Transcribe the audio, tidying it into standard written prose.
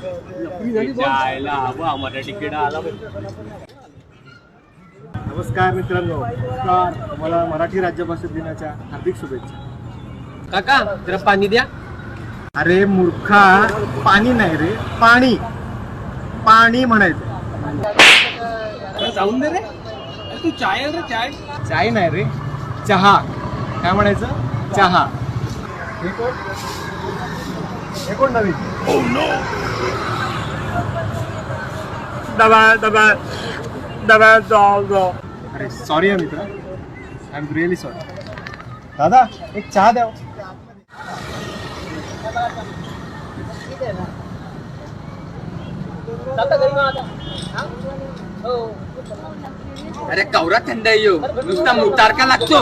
जायला हवं आम्हाला तिकीट आला. नमस्कार मित्रांनो, नमस्कार. तुम्हाला मराठी राज्यभाषा दिनाच्या हार्दिक शुभेच्छा. काका जरा पाणी द्या. अरे मूर्खा, पाणी नाही रे, पाणी पाणी म्हणायचं. जाऊन दे रे. तू चाय रे, चाय. चाय नाही रे, चहा. काय म्हणायचं? चहा. हे कोण नवीन? अरे सॉरी आहे मित्र, आय एम रिअली सॉरी. दादा एक चहा द्या. अरे कवरा थंड आहे नुसता मुतार का लागतो.